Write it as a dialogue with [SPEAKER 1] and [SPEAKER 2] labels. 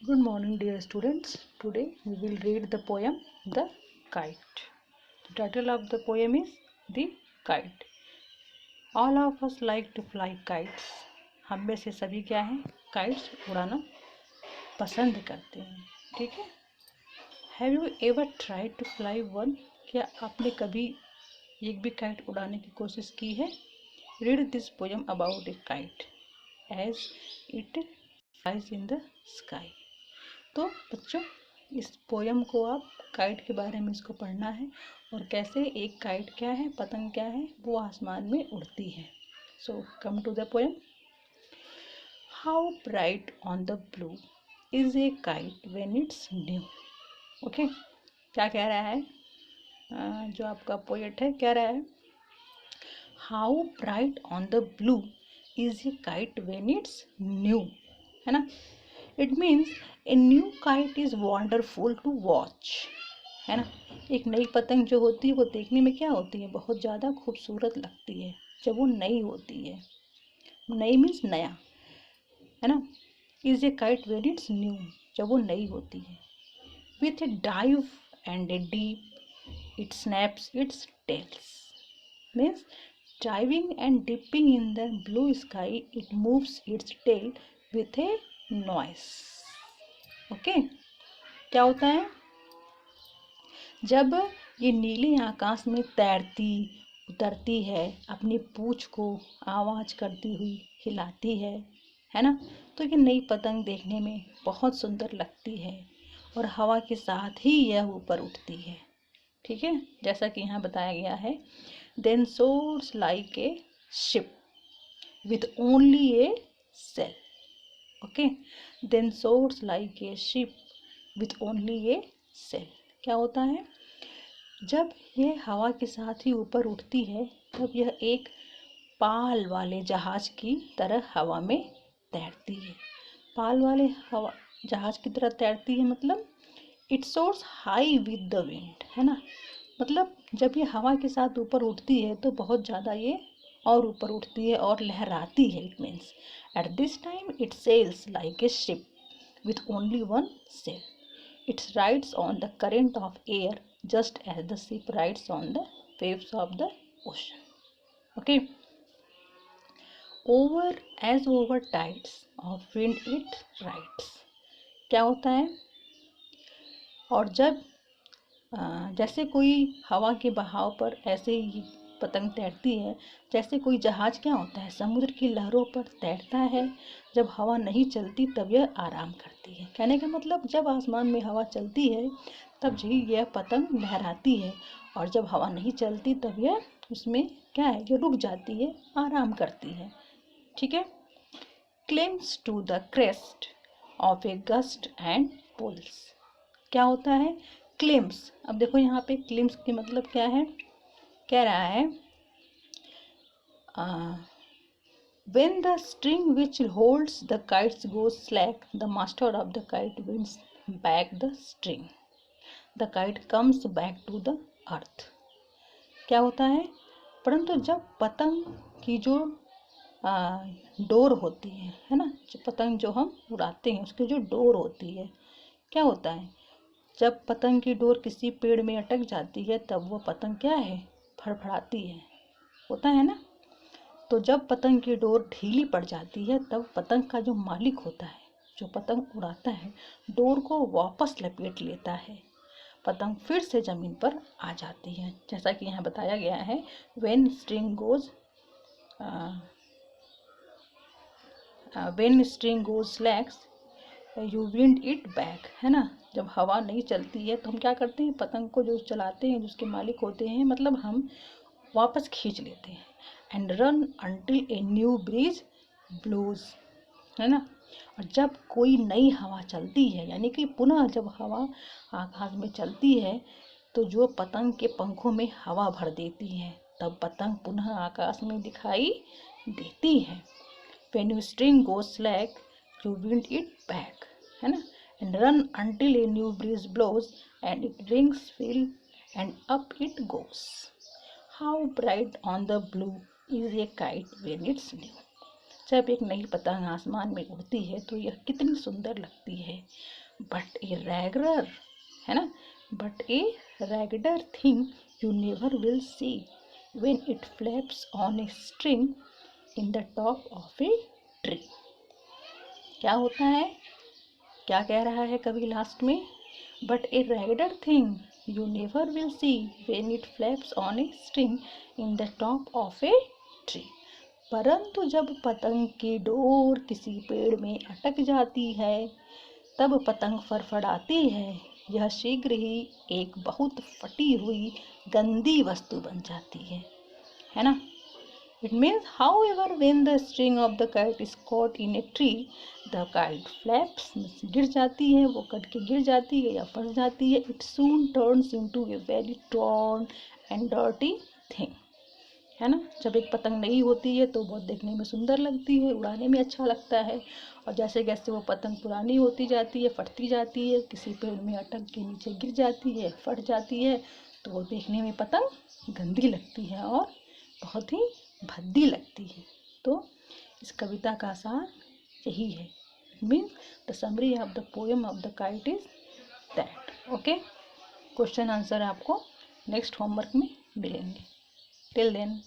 [SPEAKER 1] Good morning, dear students. Today we will read the poem The Kite. The title of the poem is The Kite. All of us like to fly kites. हम में से सभी क्या हैं? Kites उड़ाना पसंद करते हैं. ठीक है? Have you ever tried to fly one? क्या आपने कभी एक भी काइट उड़ाने की कोशिश की है? Read this poem about a kite as it flies in the sky. तो बच्चों, इस पोयम को आप काइट के बारे में इसको पढ़ना है और कैसे एक काइट क्या है, पतंग क्या है, वो आसमान में उड़ती है. So come to the poem. How bright on the blue is a kite when it's new. Okay, क्या कह रहा है जो आपका पोएट है, कह रहा है how bright on the blue is a kite when it's new, है ना. It means a new kite is wonderful to watch, है ना. एक नई पतंग जो होती है वो देखने में क्या होती है, बहुत ज़्यादा खूबसूरत लगती है जब वो नई होती है. नई मीन्स नया, है ना. Is a kite when it's new, जब वो नई होती है. With a dive and a dip it snaps its tails. Means diving and dipping in the blue sky, it moves its tail with a noise. Okay, क्या होता है जब ये नीले आकाश में तैरती उतरती है, अपनी पूंछ को आवाज करती हुई हिलाती है ना. तो ये नई पतंग देखने में बहुत सुंदर लगती है और हवा के साथ ही यह ऊपर उठती है. ठीक है, जैसा कि यहाँ बताया गया है. Then soars like a ship with only a sail. Okay, then soars like a ship with only a sail. क्या होता है जब ये हवा के साथ ही ऊपर उठती है तब यह एक पाल वाले जहाज की तरह हवा में तैरती है. पाल वाले हवा जहाज की तरह तैरती है मतलब it source high with the wind, है ना. मतलब जब ये हवा के साथ ऊपर उठती है तो बहुत ज़्यादा ये और ऊपर उठती है और लहराती है. It means at this time it sails like a ship with only one sail. It rides on the current of air just as the ship rides on the waves of the ocean. Okay, over tides of wind it rides. क्या होता है, और जब जैसे कोई हवा के बहाव पर ऐसे ही पतंग तैरती है, जैसे कोई जहाज क्या होता है समुद्र की लहरों पर तैरता है. जब हवा नहीं चलती तब यह आराम करती है. कहने का मतलब जब आसमान में हवा चलती है तब ही यह पतंग लहराती है और जब हवा नहीं चलती तब यह उसमें क्या है, ये रुक जाती है, आराम करती है. ठीक है. Climbs to the crest of a gust and pulls. क्या होता है क्लिम्स. अब देखो यहाँ पे क्लिम्स के मतलब क्या है, कह रहा है when the string which holds the kites goes slack, the master of the kite winds back the string, the kite comes back to the earth. क्या होता है, परंतु जब पतंग की जो डोर होती है ना, जो पतंग जो हम उड़ाते हैं उसकी जो डोर होती है, क्या होता है जब पतंग की डोर किसी पेड़ में अटक जाती है तब वो पतंग क्या है, फड़फड़ाती है, होता है ना. तो जब पतंग की डोर ढीली पड़ जाती है तब पतंग का जो मालिक होता है, जो पतंग उड़ाता है, डोर को वापस लपेट लेता है. पतंग फिर से ज़मीन पर आ जाती है. जैसा कि यहाँ बताया गया है when string goes slack you wind it back, है ना. जब हवा नहीं चलती है तो हम क्या करते हैं, पतंग को जो चलाते हैं, जिसके मालिक होते हैं, मतलब हम वापस खींच लेते हैं. And run until a new breeze blows, है ना. और जब कोई नई हवा चलती है, यानी कि पुनः जब हवा आकाश में चलती है तो जो पतंग के पंखों में हवा भर देती है तब पतंग पुनः आकाश में दिखाई देती है. When your string goes slack, you wind it back, है ना. And run until a new breeze blows and it rings fill and up it goes. How bright on the blue is a kite when it's new. जब एक नई पतंग आसमान में उड़ती है तो यह कितनी सुंदर लगती है। बट ए रेगुलर, है ना, but a regular thing you never will see when it flaps on a string in the top of a tree. क्या होता है, क्या कह रहा है कवि लास्ट में? But a regular thing you never will see when it flaps on a string in the top of a tree. परंतु जब पतंग की डोर किसी पेड़ में अटक जाती है तब पतंग फड़फड़ाती है, यह शीघ्र ही एक बहुत फटी हुई गंदी वस्तु बन जाती है ना। It means, however, when the string of the kite is caught in a tree, the kite flaps, गिर जाती है, वो कट के गिर जाती है या फंस जाती है। It soon turns into a very torn and dirty thing, है ना। जब एक पतंग नई होती है तो बहुत देखने में सुंदर लगती है, उड़ाने में अच्छा लगता है, और जैसे जैसे वो पतंग पुरानी होती जाती है, फटती जाती है, किसी पेड़ में अटक के नीचे गिर जाती है, फट जाती है, तो वो देखने में पतंग गंदी लगती है और बहुत ही भद्दी लगती है। तो इस कविता का सार यही है। Means the summary of the poem of the kite is that. Okay, question answer आपको नेक्स्ट होमवर्क में मिलेंगे। Till then